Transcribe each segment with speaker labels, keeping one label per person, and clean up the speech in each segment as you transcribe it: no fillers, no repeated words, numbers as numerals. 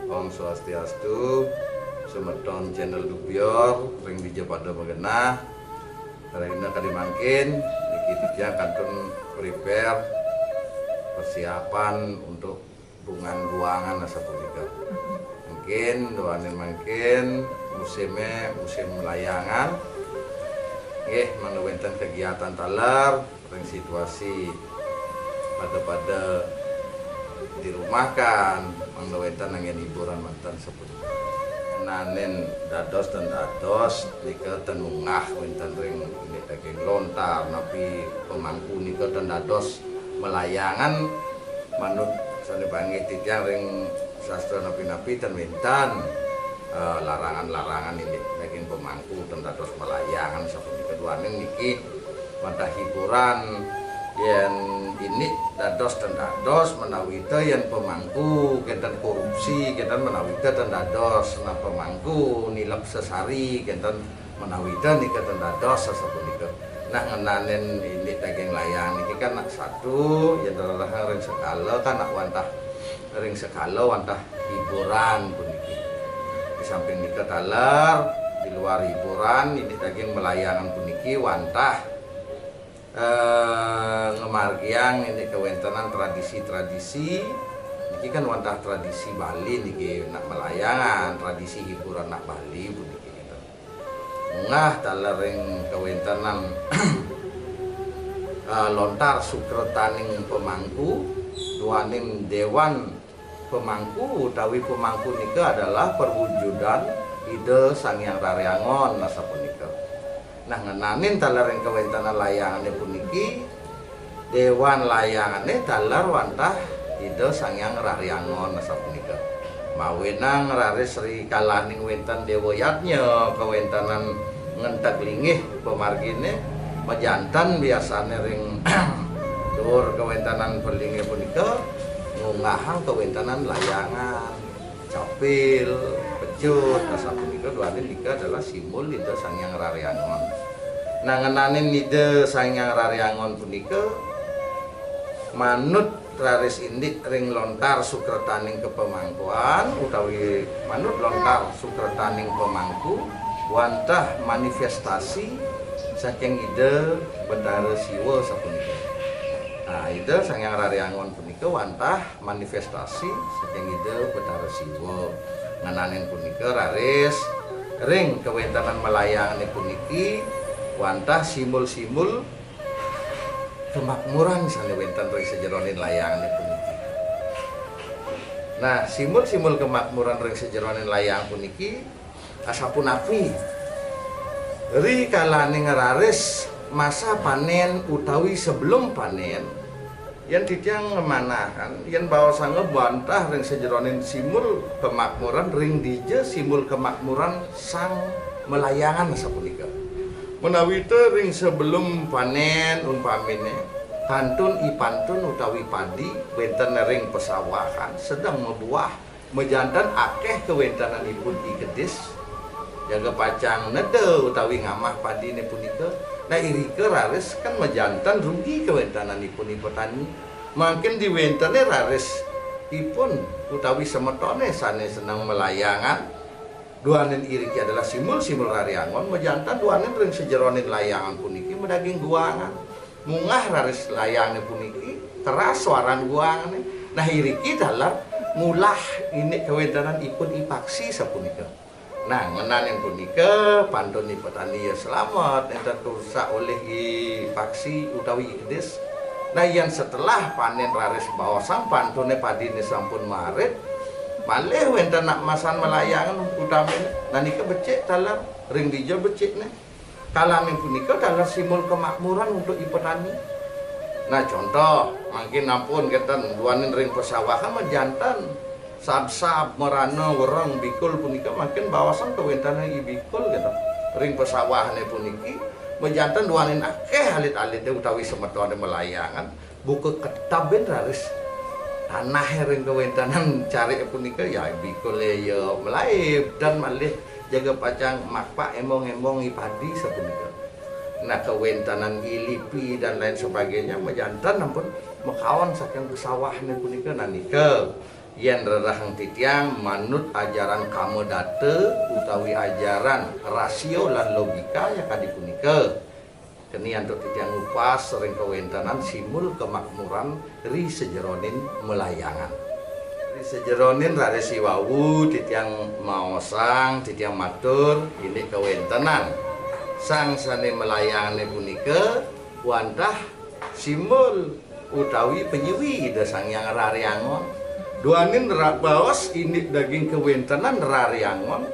Speaker 1: Om Swastiastu, semeton channel Dubior, ring dija pada mengenah, karena kali mangkin, kita kantun prepare persiapan untuk bungan buangan asa punika. Mungkin doanin mungkin musimnya musim layangan, menewenten kegiatan talar, ring situasi pada dirumahkan mangdawetan nangin hiburan mantan seperti nanen dados dan dados nika tenungah wenten ring ini daging lontar napi pemangku nika dan dados melayangan manut sane bangi titiang ring sastra napi-napi dan wentan larangan-larangan ini daging pemangku dan dados melayangan seperti keduanya niki mata hiburan yang ini dados dan dados menawita yang pemangku kentan korupsi kentan menawita dan dados nah pemangku nilap sesari kentan menawita nika dan dados sasapunika nah ngenanen ini daging layang niki kan nak satu yang adalah ring sekala kan nak wantah ring sekala wantah hiburan puniki di samping nika talar di luar hiburan ini daging melayangan puniki wantah ngemargiang ini kewentanan tradisi-tradisi niki kan wantah tradisi Bali niki nak melayangan tradisi hiburan nak Bali buniki gitu ngah talering kewentanan lontar sukretaning pemangku duaning dewan pemangku utawi pemangku nika adalah perwujudan ide Sang Hyang Raryangon nasapunika. Nah ngenanin talar yang kewentanan layangannya puniki dewan layangannya talar wantah ide Sang Hyang Raryangon nasapunika mawenang raris Sri Kalaning wentan dewoyatnya kewentanan ngentak lingih pemargine majantan biasanya ring dur kewentanan perlingi punika ngungahang kewentanan layangan capil pecut nasapunika duane nika adalah simbol ide Sang Hyang Raryangon. Nah ngenanin ide Sang Hyang Raryangon punika manut raris indik ring lontar sukretaning kepemangkuan utawi manut lontar sukretaning pemangku wantah manifestasi saking ide Bendahara Siwa sapunika. Nah ide Sang Hyang Raryangon punika wantah manifestasi saking ide Bendahara Siwa. Ngananin punika raris ring kewentanan melayangan puniki wantah simbol-simbol kemakmuran misalnya wentan ring sejeronin layangan puniki. Nah simbol-simbol kemakmuran ring sejeronin layangan puniki asapunapi ri kalaning raris masa panen utawi sebelum panen yang titiang ngemanahan yang bawa sangga bantah ring sejeronin simbol kemakmuran ring dija simbol kemakmuran sang melayangan sapunika menawita ring sebelum panen umpamine kantun ipantun utawi padi wenten ring pesawahan sedang membuah mejantan akeh kewentananipun igedis jaga pacang nede utawi ngamah padi ne punika. Nah irike raris kan mejantan rugi kewentananipun petani makin diwentane raris ipun utawi semetone sane senang melayangan duanen iriki adalah simbol-simbol Raryangon mejantan duanen ring sejeronin layangan puniki medaging guangan mungah raris layangan puniki keras suaran guangan nah iriki dalam mulah ini kewentanan ipun ipaksi sapunika. Nah ngenanin punika pantun petani ya selamat enten rusak oleh faksi utawi igdes Nah yang setelah panen raris bawasang pantune padine sampun maret malih wenten nak masan melayangan utami nanika becik dalam ring dijo becik nih kalane punika dalam simbol kemakmuran untuk petani. Nah contoh mungkin ampun keten duanin ring pesawahan menjantan sab-sab merana wereng bikul punika makin bawasang kewentana ibikul gitu ring pesawahane puniki menjantan duanin akeh alit-alite utawi semetone melayangan buku ketabin raris tanah ring kewentanan cari punika ya bikul ya melaib dan malih jaga pacang makpa emong-emong padi sepunika. Nah kewentanan ilipi dan lain sebagainya menjantan ampun mekawan saking pesawahne punika nanika yen rerahang titiang manut ajaran kamodate utawi ajaran rasio lan logika ya kadi punika keni antuk titiang upas sering kewentanan simbol kemakmuran ri sejeronin melayangan ri sejeronin raresi wawu titiang maosang titiang matur ini kewentanan sang sane melayangane punika wantah simbol utawi penyewi dasang yang rariangon duanin bawas ini daging kewentanan rariangon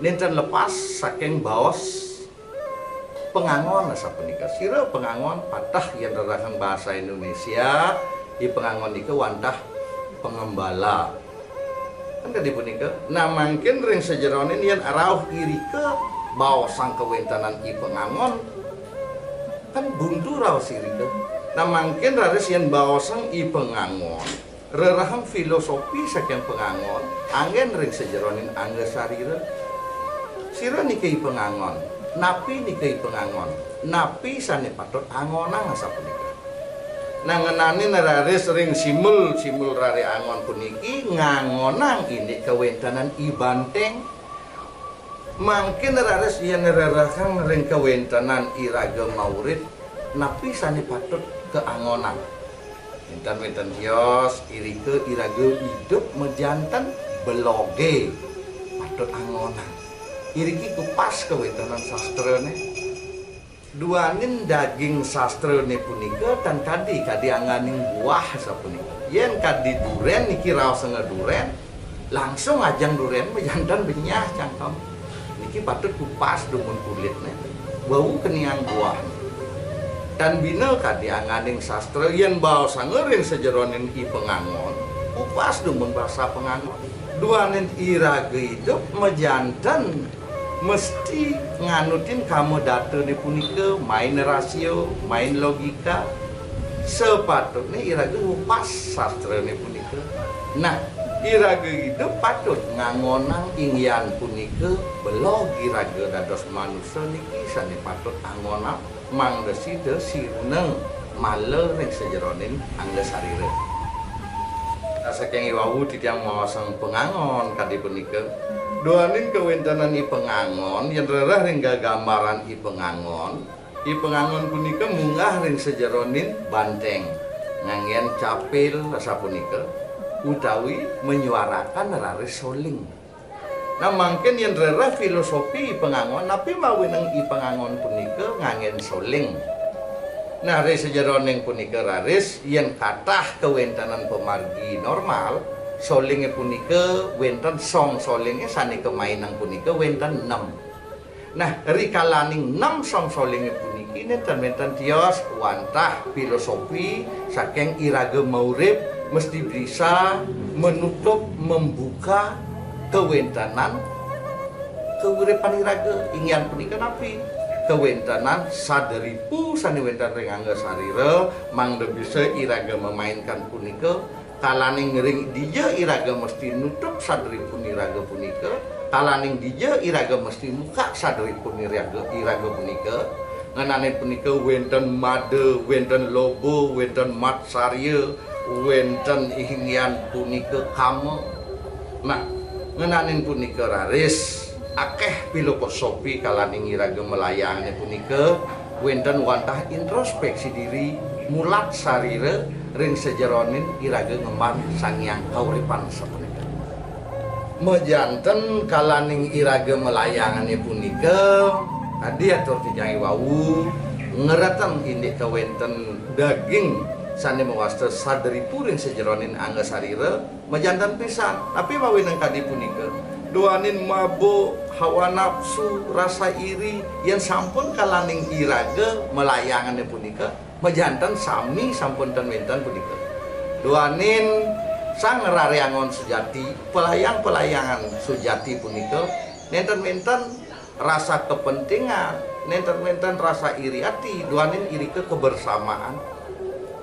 Speaker 1: nenten lepas saking bawas pengangon asa punika sira pengangon patah yang rarahang bahasa Indonesia di pengangon iku wantah pengembala kan tadi punika nah mungkin ring sejeronin yang arauh irike bawas sang kewentanan i pengangon kan buntu raos irike nah mungkin raris yang bawas sang i pengangon rerahang filosofi saking pengangon angin ring sejeronin angge sarira sira niki pengangon napi niki pengangon napi sane patut angonang asa punika nangenani raris ring simul rari angon puniki ngangonang ini kewentanan i banteng mungkin raris yen rerahang ring kewentanan i raga maurid napi sane patut keangonang Winten tios irike irage hidup mejantan beloge patut angonan iriki kupas kewentanan sastrane duanin daging sastrane punika dan kadi anganing buah sapunika yen kadi duren niki raos duren langsung ajang duren mejantan benyah cangkem niki patut kupas dumun kulitnya bau keniang buah dan bina kadi anganing sastra yen baosa ngering sejeronin i pengangon upas dumun bahasa pengangon duanin irage hidup mejantan mesti nganutin kamu data ni punika main rasio main logika sepatutnya irage upas sastra ni punika nah irage hidup patut ngangonang ingyan punika belog irage dados manusia niki sane patut angonang mang deside sirneng male ring sejeronin angge sarire saking iwawu titiang mawasang pengangon kadi punika duanin kewentanan i pengangon yen rerah ring gambaran i pengangon punika munggah ring sejeronin banteng nganggen capil asa punika utawi menyuarakan raris soling. Nah mungkin yang rera filosofi pengangon tapi mawineng i pengangon punika ngangen soling. Nah ri sejeroning punika raris yang kathah kewentanan pemargi normal solinge punika wenten song solinge sane kemainang punika wenten 6. Nah ri kalaning 6 song solinge puniki nenten tios wantah filosofi saking irage maurib mesti bisa menutup membuka kewentanan keuripan iraga ingyan punika napi kewentanan saderipu sane wentan ring angga sarira mangda bisa iraga memainkan punika kalaning ring dija iraga mesti nutup saderipun iraga punika kalaning dija iraga mesti muka saderipun iraga punika nganane punika wenten made wenten lobo wenten mat sarya wenten ingyan punika kama nah ngenanin punika raris akeh filosofi kalaning iraga melayangnya punika wenten wantah introspeksi diri mulat sarira ring sejeronin iraga ngemban sangyang kauripan sapunika mejanten kalaning iraga melayangannya punika tadi atur tijang wawu ngeratan ini kewenten daging sane mewasta sadari puring sejeronin angga sarira majantan pisan tapi mawinang kadi punika duanin mabuk hawa nafsu rasa iri yang sampun kalaning iraga melayangannya punika majantan sami sampun ten mentan punika duanin sang rariangon sejati pelayang-pelayangan sejati punika nenten-nenten rasa kepentingan nenten-nenten rasa iri hati duanin iri ke kebersamaan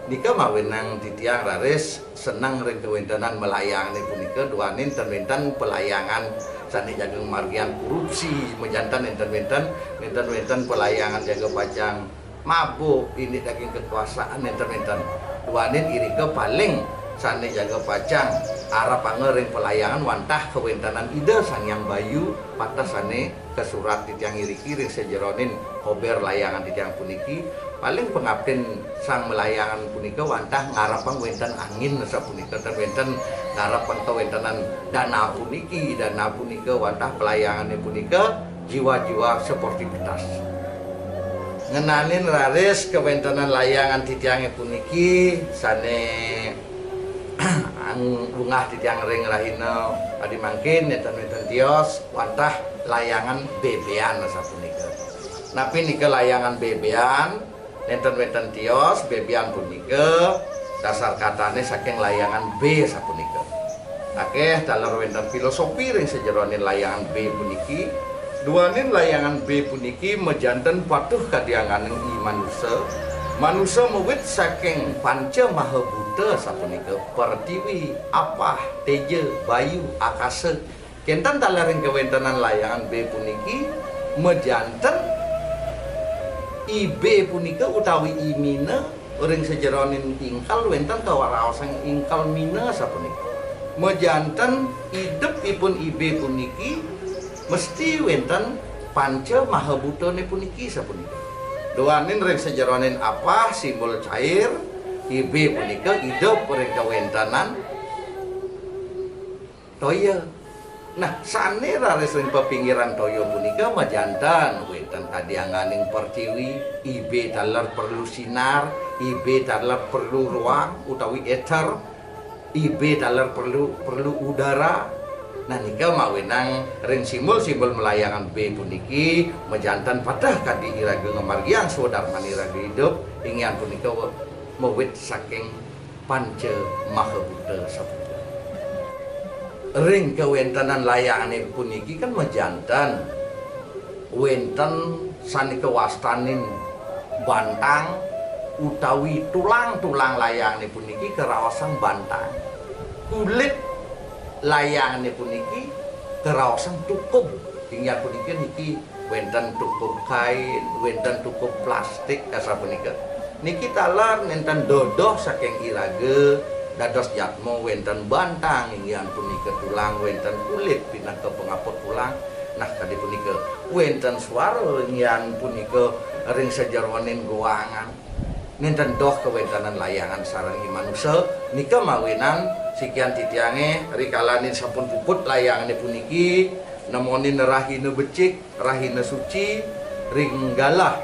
Speaker 1: nika mawenang titiang raris senang ring kewentanan melayang nih punika duanin nenten-nenten pelayangan sani jaga margian korupsi mejantan nenten-nenten pelayangan jaga pajang mabuk ini daging kekuasaan nenten-nenten duanin iri ke paling sane jaga pacang arah pangering pelayangan wantah kewentanan ide sang yang bayu patah sane ke surat titiang iri kiri sejeronin kober layangan titiang puniki paling pengabden sang melayangan punika wantah ngarapang wentan angin nasa punika terwentan ngarapang kewentanan dana punika wantah pelayangannya punika jiwa-jiwa sportivitas ngenanin raris kewentanan layangan titiangnya puniki sane bungah titiang ring rahina adi mangkin nenten-nenten tios wantah layangan bebean sapunika napi nika layangan bebean nenten-nenten tios bebean punika dasar katane saking layangan B sapunika akeh dalar wenten filosofi ring sejeronin layangan B puniki duanin layangan B puniki mejanten patuh kadianganing manusia manusia mewit saking panca maha buddha sapunika pertiwi apah teja bayu akasa kentan talaring kewentanan layangan B puniki mejanten IB punika utawi imina ring sejeronin ingkal wenten kawaraosang ingkal mina sapunika mejanten idepipun IB puniki mesti wenten panca maha buddha ne puniki sapunika doanin ring sejeronin apa simbol cair IB punika hidup ring kawentanan toya nah sane raris ring pepinggiran toya punika majantan wenten kadianganing pertiwi IB dalar perlu sinar IB dalar perlu ruang utawi ether IB dalar perlu udara nah nika mawenang ring simbol melayangan B puniki mejantan patah kadi iraga ngemargiang saudara iraga hidup ingin punika mewit saking panca maha buddha sapunika ring kewentanan layangan puniki kan mejantan wenten sani kewastanin bantang utawi tulang layangan puniki kerawasan bantang kulit layangan puniki kerawasan tukup hingga puniki niki wenten tukup kain wenten tukup plastik kasa punika niki talar nenten dodoh saking iraga dados jatmo wenten bantang hingga punika tulang wenten kulit pindah ke pengapot tulang nah tadi punika wenten suara hingga punika ring sejeronin goangan nenten doh kewentanan layangan sareng manusia nika mawinan sikian titiange rikalanin sampun puput layangan puniki nemonin rahina becik rahina suci ringgalah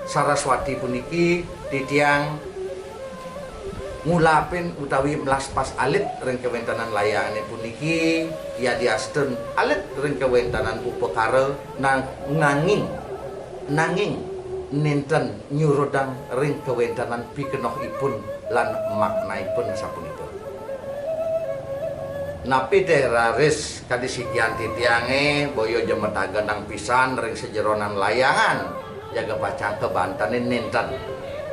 Speaker 1: Saraswati puniki titiang ngulapin utawi melas pas alit ring kewentanan layangan puniki ya diasten alit ring kewentanan upekara nanging nenten nyurodang ring kewentanan pikenohipun lan maknaipun sapunika napi teh raris kadisikian titiange boyo jemetaga nang pisan ring sejeronan layangan jaga pacang kebantanin nenten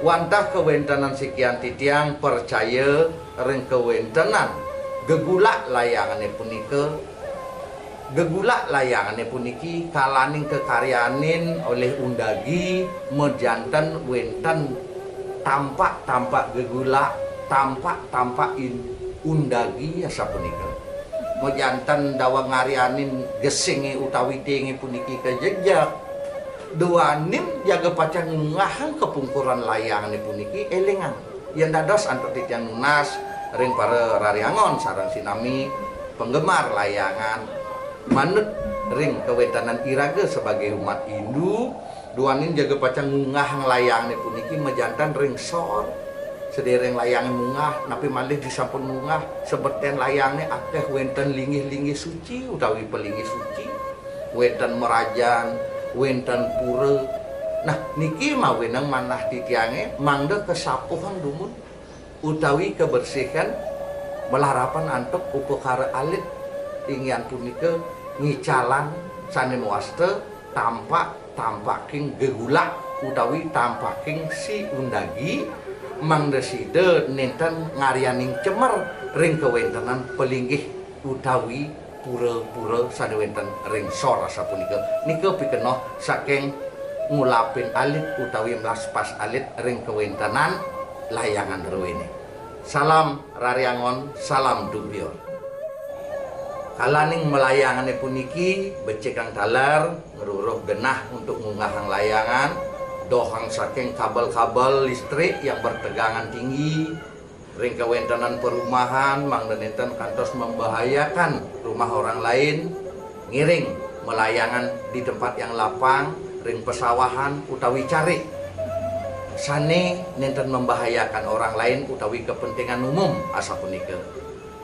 Speaker 1: wantah kewentanan sikian titiang percaya ring kewentanan gegulak layangannya punika gegulak layangannya puniki kalaning kekaryanin oleh undagi mejantan wenten tampak gegulak tampak undagi ya sapunika mejantan dawa ngarianin gesingi utawi tingi puniki kejejak duanin jaga pacang ngahang kepungkuran layangannya puniki elengan yang dados antuk titian nunas ring para rariangon sarang sinami penggemar layangan manut ring kewentanan iraga sebagai umat Hindu duanin jaga pacang ngahang layang puniki mejantan ring sor sedereng layang munggah napi malih disampun munggah sebeten layangnya akeh wenten linggih-linggih suci utawi pelinggih suci wenten merajan wenten pura. Nah niki mawenang manah titiange mangda kesapuhan dumun utawi kebersihan melarapan antuk upekara alit ingyan punika ngicalan sane muaste tampaking gegulak utawi tampaking si undagi mangdeside nenten ngarianing cemer ring kewentenan pelinggih utawi pura-pura sadewenten ring sora sapunika nika pikenoh saking ngulapin alit utawi melaspas alit ring kewentenan layangan rewene. Salam Rariangon, salam Dugbior. Kalaning melayangane puniki becik kang talar ngeruruh genah untuk ngunggahang layangan dohang saking kabel-kabel listrik yang bertegangan tinggi ring kewentanan perumahan mangdenenten kantos membahayakan rumah orang lain ngiring melayangan di tempat yang lapang ring pesawahan utawi cari sane nenten membahayakan orang lain utawi kepentingan umum asa punika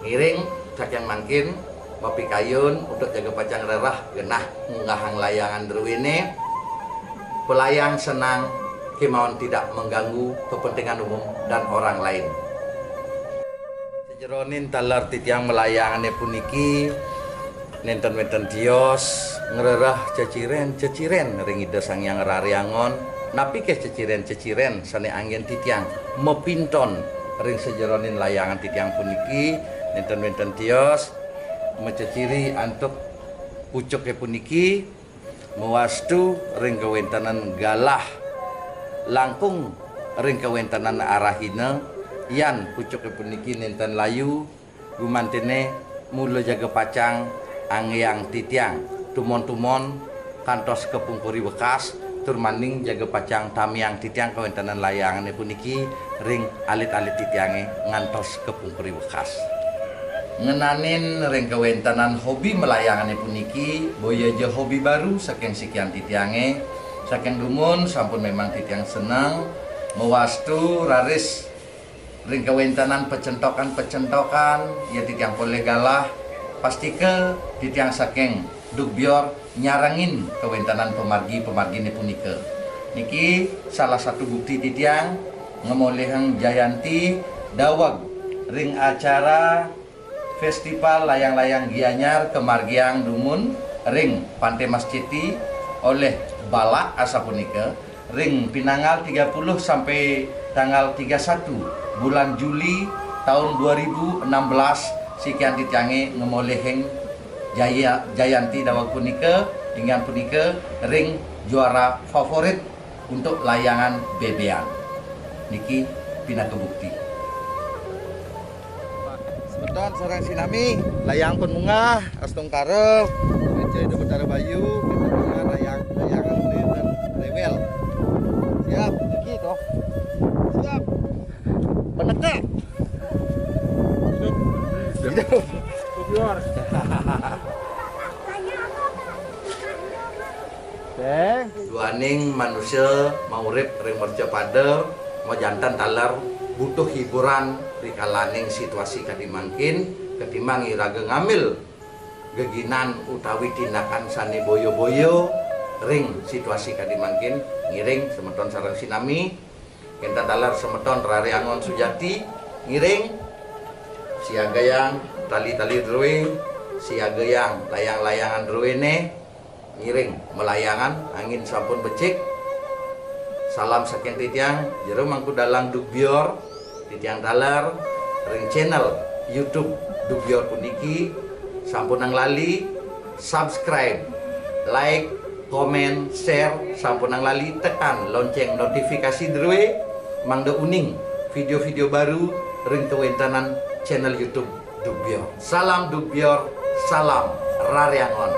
Speaker 1: ngiring saking mangkin Bapi kayun untuk jaga pacang rerah genah ngunggahang layangan derwene pelayang senang kemauan tidak mengganggu kepentingan umum dan orang lain. Sejeronin talar titiang melayangane puniki nenten-nenten dios ngererah ceciren ring ida sang yang Rariangon napi ke ceciren sane angin titiang mepinton ring sejeronin layangan titiang puniki nenten-nenten dios menceciri antuk pucuknya puniki mewastu ring kewentanan galah langkung ring kewentanan arahina yan pucuknya puniki nenten layu gumantene mula jaga pacang angyang titiang tumon kantos kepungkuri bekas turmaning jaga pacang tamiang titiang kewentanan layangan puniki ring alit-alit titiange ngantos kepungkuri bekas ngenanin ring kewentanan hobi melayangan puniki boya aja hobi baru saking sekian titiange saking dumun sampun memang titiang senang mewastu raris ring kewentanan pecentokan ya titiang boleh galah pasti ke titiang saking Dugbior nyarangin kewentanan pemargi ini punika niki salah satu bukti titiang ngemolehang Jayanti dawag ring acara Festival Layang-Layang Gianyar Kemargiang Dumun ring Pantai Masciti oleh Balak asa punika ring pinanggal 30 sampai tanggal 31 bulan Juli tahun 2016 sikian titiange ngemoleheng Jayanti dawag punika dengan punika ring juara favorit untuk layangan bebean niki pina kebukti. Sebeton sarang sinami layang pun munggah astung karep ngecai do betara bayu kita layang layangan dan rewel siap iki toh siap peneka hidup Dugbior duaning manusia mau urip ring merca pada mau jantan talar butuh hiburan di kalaning situasi kadimangkin ketimbang iraga ngambil geginan utawi tindakan sane boyo-boyo ring situasi kadimangkin ngiring semeton sareng sinami kenta dalar semeton Rariangon Sujati ngiring siaga yang tali-tali drwe siaga yang layang-layangan drwene ngiring melayangan angin sampun becik salam saking titiang jero mangku dalang Dugbior titiang talar ring channel YouTube Dugbior puniki sampun nang lali subscribe like komen share sampun nang lali tekan lonceng notifikasi drwe mangda uning video-video baru ring kewentanan channel YouTube Dugbior. Salam Dugbior, salam Rariangon.